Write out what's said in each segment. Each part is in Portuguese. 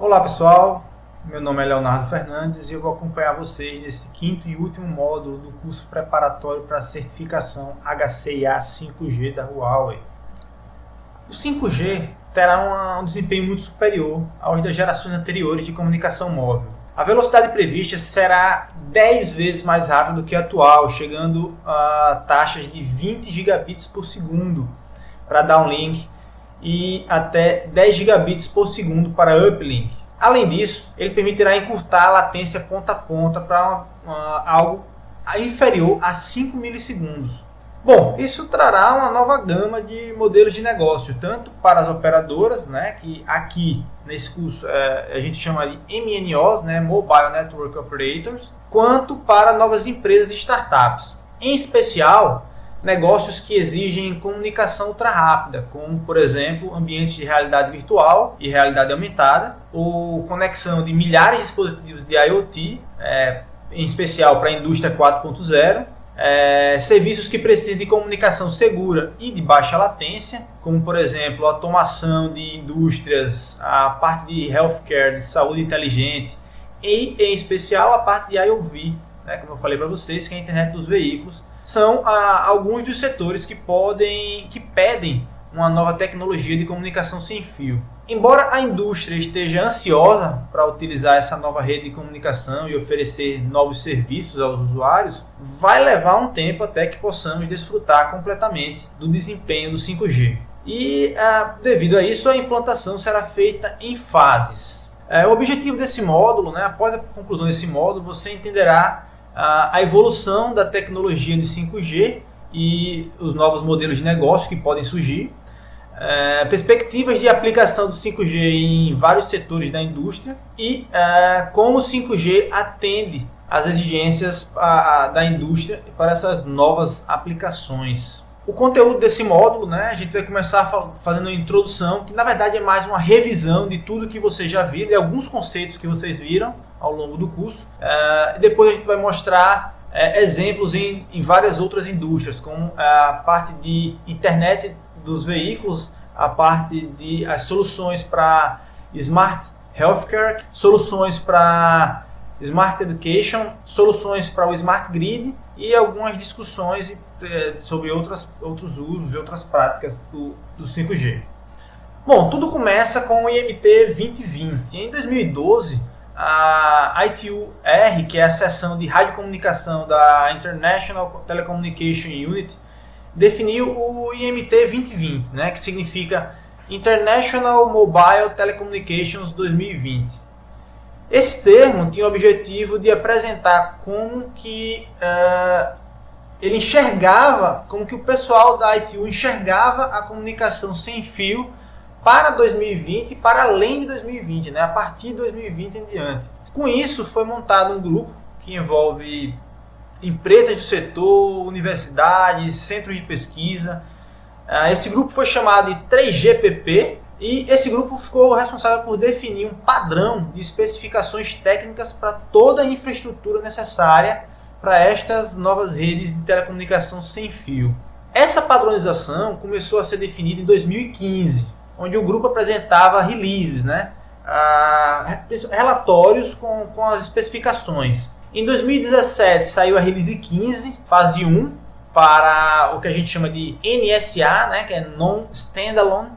Olá pessoal, meu nome é Leonardo Fernandes e eu vou acompanhar vocês nesse quinto e último módulo do curso preparatório para a certificação HCIA 5G da Huawei. O 5G terá um desempenho muito superior aos das gerações anteriores de comunicação móvel. A velocidade prevista será 10 vezes mais rápida do que a atual, chegando a taxas de 20 gigabits por segundo para downlink e até 10 gigabits por segundo para uplink. Além disso, ele permitirá encurtar a latência ponta a ponta para algo inferior a 5 milissegundos. Bom, isso trará uma nova gama de modelos de negócio, tanto para as operadoras, né, que aqui nesse curso a gente chama de MNOs, né, Mobile Network Operators, quanto para novas empresas e startups. Em especial, negócios que exigem comunicação ultra rápida, como, por exemplo, ambientes de realidade virtual e realidade aumentada, ou conexão de milhares de dispositivos de IoT, em especial para a indústria 4.0, serviços que precisam de comunicação segura e de baixa latência, como, por exemplo, automação de indústrias, a parte de healthcare, de saúde inteligente, e, em especial, a parte de IoV, né, como eu falei para vocês, que é a internet dos veículos. São alguns dos setores que pedem uma nova tecnologia de comunicação sem fio. Embora a indústria esteja ansiosa para utilizar essa nova rede de comunicação e oferecer novos serviços aos usuários, vai levar um tempo até que possamos desfrutar completamente do desempenho do 5G. E devido a isso, a implantação será feita em fases. O objetivo desse módulo, né, após a conclusão desse módulo, você entenderá a evolução da tecnologia de 5G e os novos modelos de negócio que podem surgir, perspectivas de aplicação do 5G em vários setores da indústria e como o 5G atende às exigências da indústria para essas novas aplicações. O conteúdo desse módulo, né, a gente vai começar fazendo uma introdução, que na verdade é mais uma revisão de tudo que vocês já viram, de alguns conceitos que vocês viram ao longo do curso. Depois a gente vai mostrar exemplos em várias outras indústrias, como a parte de internet dos veículos, a parte de as soluções para Smart Healthcare, soluções para Smart Education, soluções para o Smart Grid e algumas discussões sobre outros usos e outras práticas do 5G. Bom, tudo começa com o IMT 2020. Em 2012, a ITU-R, que é a seção de radiocomunicação da International Telecommunication Unit, definiu o IMT 2020, né, que significa International Mobile Telecommunications 2020. Esse termo tinha o objetivo de apresentar como que ele enxergava, como que o pessoal da ITU enxergava a comunicação sem fio para 2020 e para além de 2020, né, a partir de 2020 em diante. Com isso, foi montado um grupo que envolve empresas do setor, universidades, centros de pesquisa. Esse grupo foi chamado de 3GPP e esse grupo ficou responsável por definir um padrão de especificações técnicas para toda a infraestrutura necessária para estas novas redes de telecomunicação sem fio. Essa padronização começou a ser definida em 2015, onde o grupo apresentava releases, né? Relatórios com as especificações. Em 2017 saiu a release 15, fase 1, para o que a gente chama de NSA, né? Que é Non-Standalone.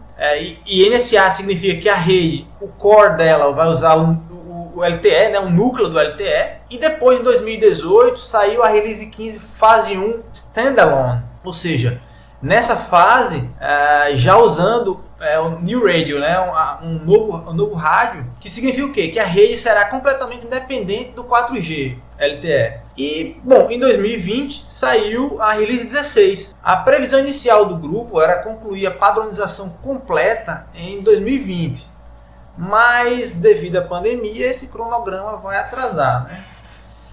E NSA significa que a rede, o core dela vai usar o LTE, né, o núcleo do LTE, e depois em 2018 saiu a Release 15 Fase 1 Standalone, ou seja, nessa fase já usando o New Radio, né, um novo rádio, que significa o quê? Que a rede será completamente independente do 4G LTE. E, bom, em 2020 saiu a Release 16. A previsão inicial do grupo era concluir a padronização completa em 2020. Mas, devido à pandemia, esse cronograma vai atrasar, né?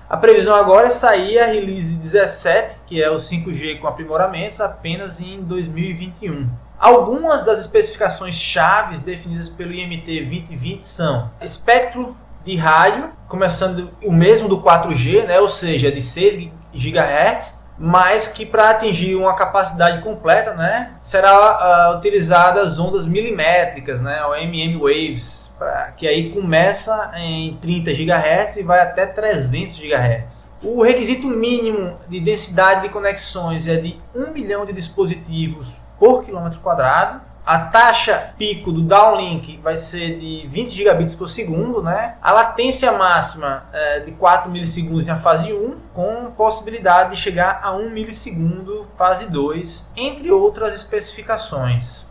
A previsão agora é sair a Release 17, que é o 5G com aprimoramentos, apenas em 2021. Algumas das especificações chaves definidas pelo IMT 2020 são espectro de rádio, começando o mesmo do 4G, né? Ou seja, de 6 GHz, mas que para atingir uma capacidade completa, né, será utilizada as ondas milimétricas, né, o MM Waves, que aí começa em 30 GHz e vai até 300 GHz. O requisito mínimo de densidade de conexões é de 1 milhão de dispositivos por quilômetro quadrado. A taxa pico do downlink vai ser de 20 gigabits por segundo, né? A latência máxima é de 4 milissegundos na fase 1, com possibilidade de chegar a 1 milissegundo fase 2, entre outras especificações.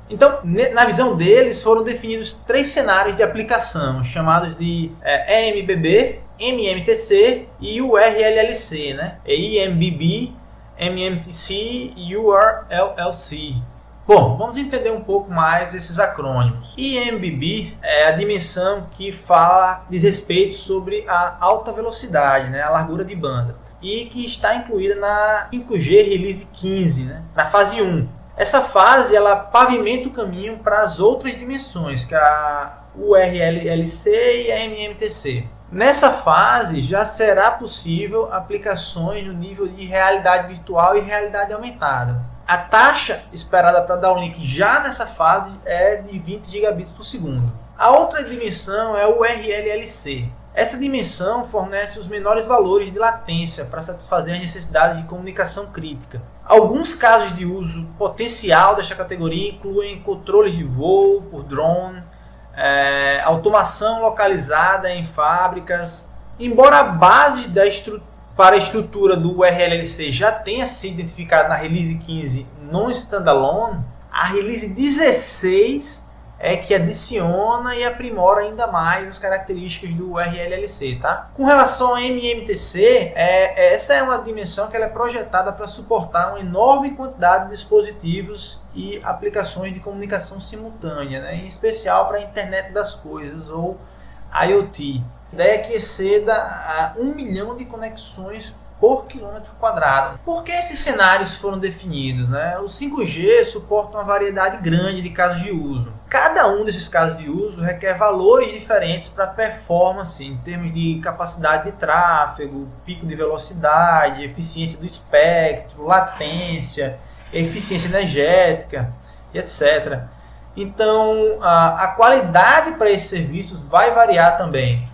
Então, na visão deles, foram definidos 3 cenários de aplicação, chamados de EMBB, MMTC e URLLC, né? EMBB, MMTC e URLLC. Bom, vamos entender um pouco mais esses acrônimos. IMBB é a dimensão que diz respeito sobre a alta velocidade, né, a largura de banda, e que está incluída na 5G Release 15, né, na fase 1. Essa fase ela pavimenta o caminho para as outras dimensões, que é a URLLC e a MMTC. Nessa fase já será possível aplicações no nível de realidade virtual e realidade aumentada. A taxa esperada para downlink já nessa fase é de 20 gigabits por segundo. A outra dimensão é o URLLC. Essa dimensão fornece os menores valores de latência para satisfazer as necessidades de comunicação crítica. Alguns casos de uso potencial desta categoria incluem controles de voo por drone, automação localizada em fábricas. Embora a base para a estrutura do URLLC já tenha sido identificada na Release 15 non-standalone, a Release 16 é que adiciona e aprimora ainda mais as características do URLLC, tá? Com relação ao MMTC, essa é uma dimensão que ela é projetada para suportar uma enorme quantidade de dispositivos e aplicações de comunicação simultânea, né? Em especial para a internet das coisas ou IoT. A ideia é que exceda a 1 milhão de conexões por quilômetro quadrado. Por que esses cenários foram definidos, né? O 5G suporta uma variedade grande de casos de uso. Cada um desses casos de uso requer valores diferentes para performance em termos de capacidade de tráfego, pico de velocidade, eficiência do espectro, latência, eficiência energética, etc. Então, a qualidade para esses serviços vai variar também.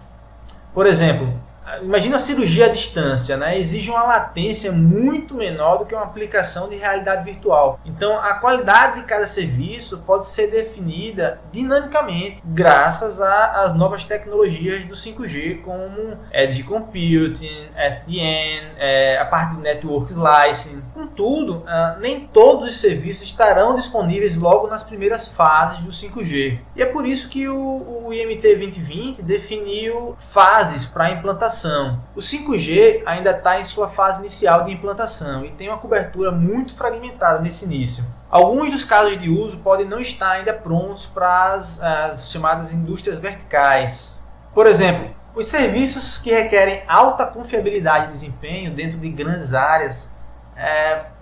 Por exemplo, imagina a cirurgia à distância, né? Exige uma latência muito menor do que uma aplicação de realidade virtual. Então, a qualidade de cada serviço pode ser definida dinamicamente graças às novas tecnologias do 5G, como Edge Computing, SDN, a parte de Network Slicing. Contudo, nem todos os serviços estarão disponíveis logo nas primeiras fases do 5G. E é por isso que o IMT 2020 definiu fases para a implantação. O 5G ainda está em sua fase inicial de implantação e tem uma cobertura muito fragmentada nesse início. Alguns dos casos de uso podem não estar ainda prontos para as chamadas indústrias verticais. Por exemplo, os serviços que requerem alta confiabilidade e desempenho dentro de grandes áreas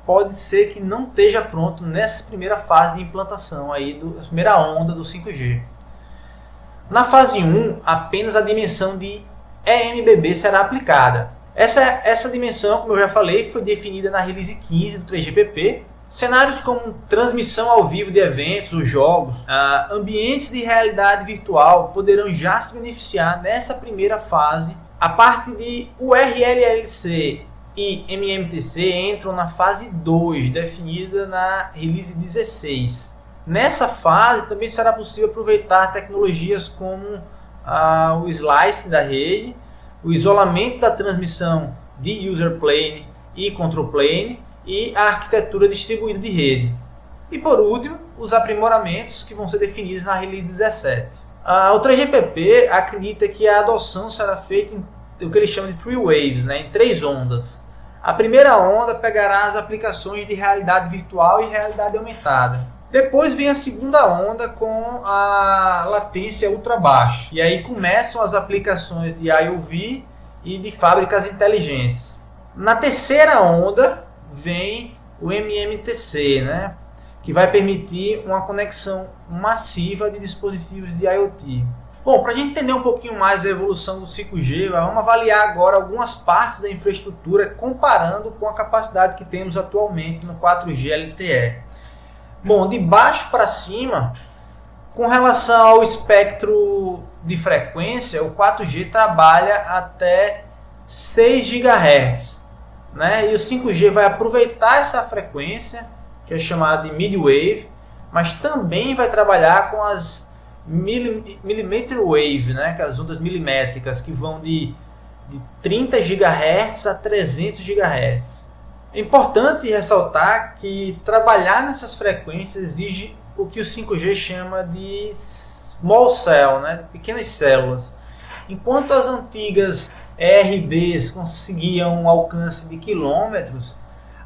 pode ser que não esteja pronto nessa primeira fase de implantação, da primeira onda do 5G. Na fase 1, apenas a dimensão de EMBB será aplicada. Essa dimensão, como eu já falei, foi definida na Release 15 do 3GPP. Cenários como transmissão ao vivo de eventos ou jogos, ambientes de realidade virtual poderão já se beneficiar nessa primeira fase. A parte de URLLC e MMTC entram na fase 2, definida na Release 16. Nessa fase também será possível aproveitar tecnologias como o slice da rede, o isolamento da transmissão de user plane e control plane e a arquitetura distribuída de rede. E por último, os aprimoramentos que vão ser definidos na Release 17. O 3GPP acredita que a adoção será feita em o que eles chamam de three waves, né, em 3 ondas. A primeira onda pegará as aplicações de realidade virtual e realidade aumentada. Depois vem a segunda onda com a latência ultra baixa. E aí começam as aplicações de IoV e de fábricas inteligentes. Na terceira onda vem o MMTC, né? Que vai permitir uma conexão massiva de dispositivos de IoT. Bom, para a gente entender um pouquinho mais a evolução do 5G, vamos avaliar agora algumas partes da infraestrutura comparando com a capacidade que temos atualmente no 4G LTE. Bom, de baixo para cima, Com relação ao espectro de frequência, o 4G trabalha até 6 GHz, né? E o 5G vai aproveitar essa frequência, que é chamada de mid-wave, mas também vai trabalhar com as millimeter wave, né? Que é as ondas milimétricas, que vão de 30 GHz a 300 GHz. É importante ressaltar que trabalhar nessas frequências exige o que o 5G chama de small cell, né? De pequenas células. Enquanto as antigas ERBs conseguiam um alcance de quilômetros,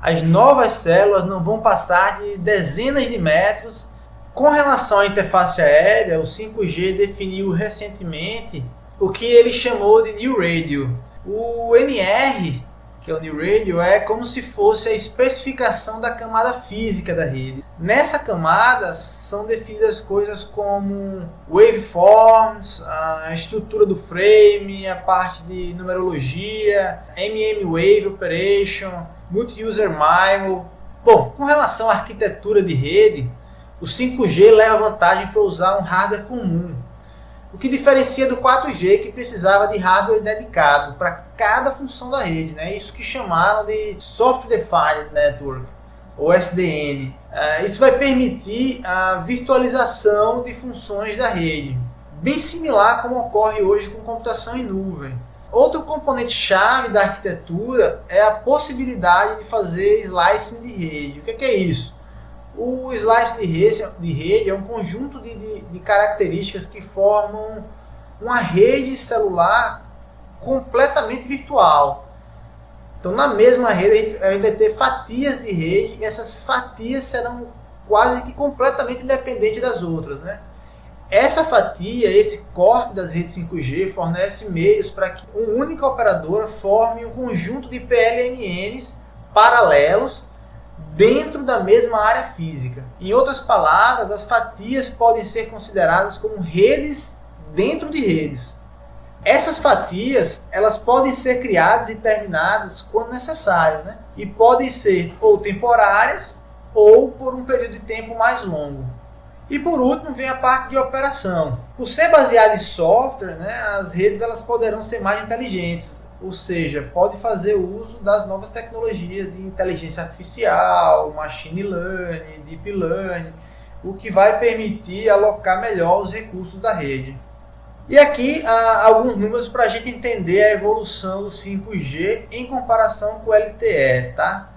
as novas células não vão passar de dezenas de metros. Com relação à interface aérea, o 5G definiu recentemente o que ele chamou de New Radio. O NR, que é o New Radio, é como se fosse a especificação da camada física da rede. Nessa camada são definidas coisas como waveforms, a estrutura do frame, a parte de numerologia, MM-Wave Operation, Multi-User MIMO. Bom, com relação à arquitetura de rede, o 5G leva vantagem para usar um hardware comum, o que diferencia do 4G, que precisava de hardware dedicado para cada função da rede, né? Isso que chamaram de Software Defined Network, ou SDN. Isso vai permitir a virtualização de funções da rede, bem similar como ocorre hoje com computação em nuvem. Outro componente-chave da arquitetura é a possibilidade de fazer slicing de rede. O que é isso? O slice de rede é um conjunto de características que formam uma rede celular completamente virtual. Então, na mesma rede, a gente vai ter fatias de rede, e essas fatias serão quase que completamente independentes das outras, né? Essa fatia, esse corte das redes 5G, fornece meios para que uma única operadora forme um conjunto de PLMNs paralelos dentro da mesma área física. Em outras palavras, as fatias podem ser consideradas como redes dentro de redes. Essas fatias, elas podem ser criadas e terminadas quando necessárias, né? E podem ser ou temporárias ou por um período de tempo mais longo. E por último vem a parte de operação. Por ser baseada em software, né, as redes elas poderão ser mais inteligentes. Ou seja, pode fazer uso das novas tecnologias de inteligência artificial, machine learning, deep learning, o que vai permitir alocar melhor os recursos da rede. E aqui alguns números para a gente entender a evolução do 5G em comparação com o LTE, tá?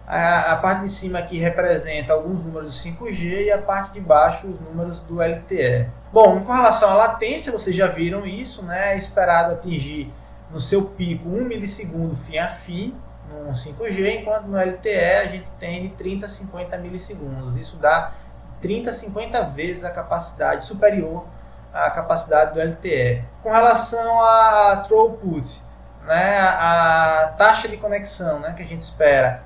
A parte de cima aqui representa alguns números do 5G e a parte de baixo os números do LTE. Bom, com relação à latência, vocês já viram isso, né? É esperado atingir no seu pico 1 milissegundo fim a fim no 5G, enquanto no LTE a gente tem de 30 a 50 milissegundos. Isso dá 30 a 50 vezes a capacidade superior à capacidade do LTE. Com relação a throughput, né, a taxa de conexão, né, que a gente espera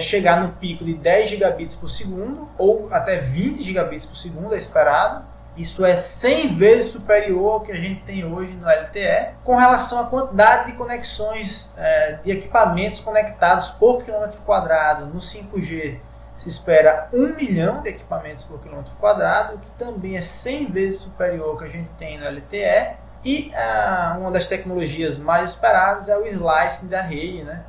chegar no pico de 10 gigabits por segundo ou até 20 gigabits por segundo é esperado. Isso é 100 vezes superior ao que a gente tem hoje no LTE. Com relação à quantidade de conexões de equipamentos conectados por quilômetro quadrado, no 5G se espera 1 milhão de equipamentos por quilômetro quadrado, o que também é 100 vezes superior ao que a gente tem no LTE. E uma das tecnologias mais esperadas é o slicing da rede, né,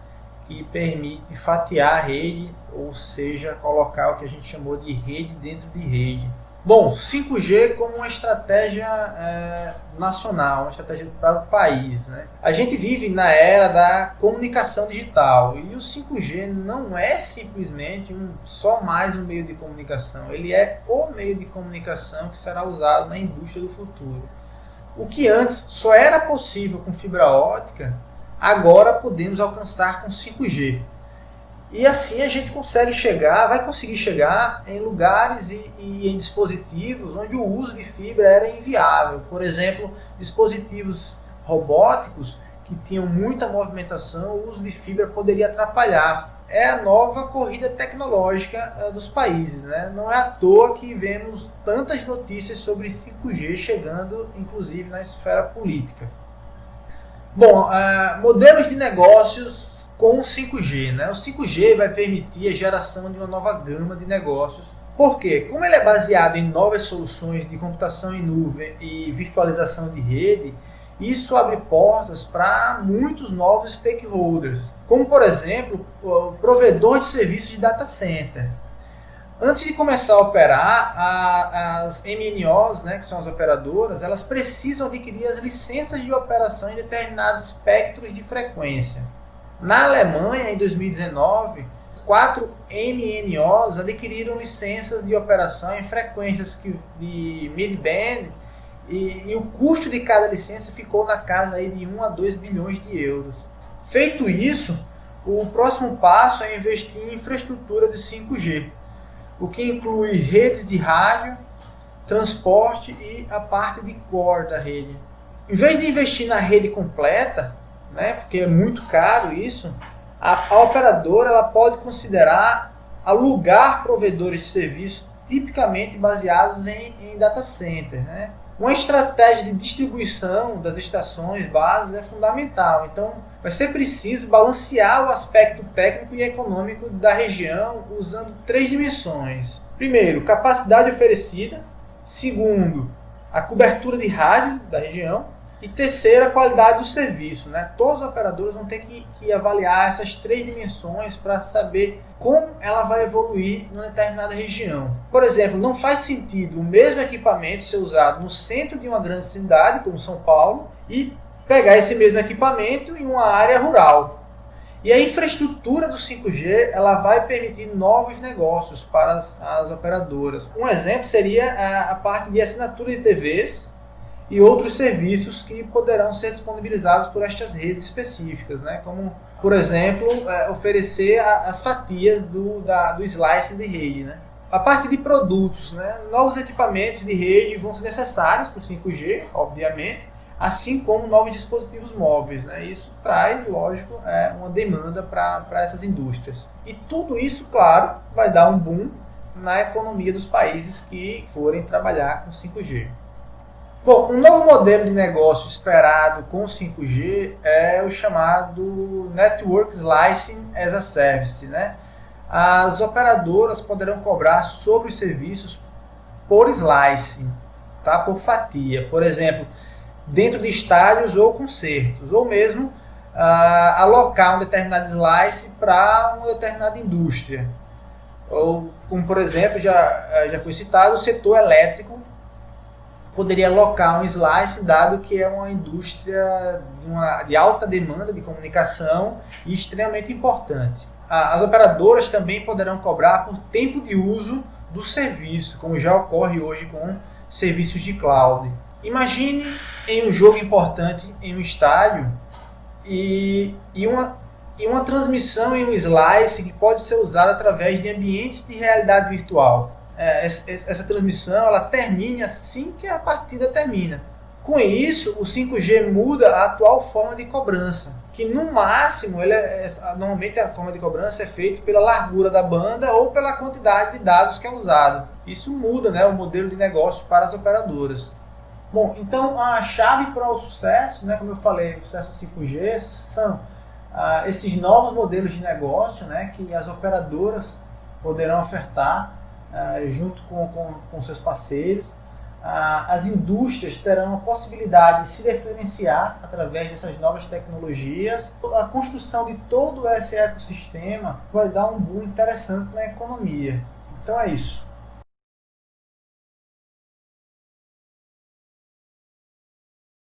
que permite fatiar a rede, ou seja, colocar o que a gente chamou de rede dentro de rede. Bom, 5G como uma estratégia nacional, uma estratégia para o país, né? A gente vive na era da comunicação digital e o 5G não é simplesmente só mais um meio de comunicação, ele é o meio de comunicação que será usado na indústria do futuro. O que antes só era possível com fibra ótica, agora podemos alcançar com 5G. E assim a gente vai conseguir chegar em lugares e em dispositivos onde o uso de fibra era inviável. Por exemplo, dispositivos robóticos que tinham muita movimentação, o uso de fibra poderia atrapalhar. É a nova corrida tecnológica dos países, né? Não é à toa que vemos tantas notícias sobre 5G chegando, inclusive, na esfera política. Bom, modelos de negócios com o 5G, né? O 5G vai permitir a geração de uma nova gama de negócios Por quê? Como ele é baseado em novas soluções de computação em nuvem e virtualização de rede, isso abre portas para muitos novos stakeholders, como, por exemplo, o provedor de serviços de data center. Antes de começar a operar, as MNOs, né, que são as operadoras, elas precisam adquirir as licenças de operação em determinados espectros de frequência. Na Alemanha, em 2019, 4 MNOs adquiriram licenças de operação em frequências de mid-band e o custo de cada licença ficou na casa aí de 1 a 2 bilhões de euros. Feito isso, o próximo passo é investir em infraestrutura de 5G, o que inclui redes de rádio, transporte e a parte de core da rede. Em vez de investir na rede completa, né, porque é muito caro isso, a operadora ela pode considerar alugar provedores de serviço tipicamente baseados em data center. Né? Uma estratégia de distribuição das estações bases é fundamental. Então, vai ser preciso balancear o aspecto técnico e econômico da região usando 3 dimensões. Primeiro, capacidade oferecida. Segundo, a cobertura de rádio da região. E terceira, a qualidade do serviço. Né? Todos os operadores vão ter que avaliar essas 3 dimensões para saber como ela vai evoluir numa determinada região. Por exemplo, não faz sentido o mesmo equipamento ser usado no centro de uma grande cidade, como São Paulo, e pegar esse mesmo equipamento em uma área rural. E a infraestrutura do 5G ela vai permitir novos negócios para as operadoras. Um exemplo seria a parte de assinatura de TVs, e outros serviços que poderão ser disponibilizados por estas redes específicas, né? Como, por exemplo, oferecer as fatias do slice de rede. Né? A parte de produtos, né? Novos equipamentos de rede vão ser necessários para o 5G, obviamente, assim como novos dispositivos móveis. Né? Isso traz, lógico, uma demanda para essas indústrias. E tudo isso, claro, vai dar um boom na economia dos países que forem trabalhar com 5G. Bom, um novo modelo de negócio esperado com o 5G é o chamado Network Slicing as a Service. Né? As operadoras poderão cobrar sobre os serviços por slicing, tá? Por fatia. Por exemplo, dentro de estádios ou concertos, ou mesmo alocar um determinado slice para uma determinada indústria. Ou, como por exemplo, já foi citado, o setor elétrico poderia alocar um slice, dado que é uma indústria de alta demanda de comunicação e extremamente importante. As operadoras também poderão cobrar por tempo de uso do serviço, como já ocorre hoje com serviços de cloud. Imagine em um jogo importante em um estádio e uma transmissão em um slice que pode ser usada através de ambientes de realidade virtual. Essa transmissão ela termina assim que a partida termina. Com isso, o 5G muda a atual forma de cobrança, que no máximo, normalmente a forma de cobrança é feita pela largura da banda ou pela quantidade de dados que é usado. Isso muda, né, o modelo de negócio para as operadoras. Bom, então a chave para o sucesso, né, como eu falei, o sucesso do 5G são esses novos modelos de negócio, né, que as operadoras poderão ofertar junto com seus parceiros. As indústrias terão a possibilidade de se diferenciar através dessas novas tecnologias. A construção de todo esse ecossistema vai dar um boom interessante na economia. Então é isso.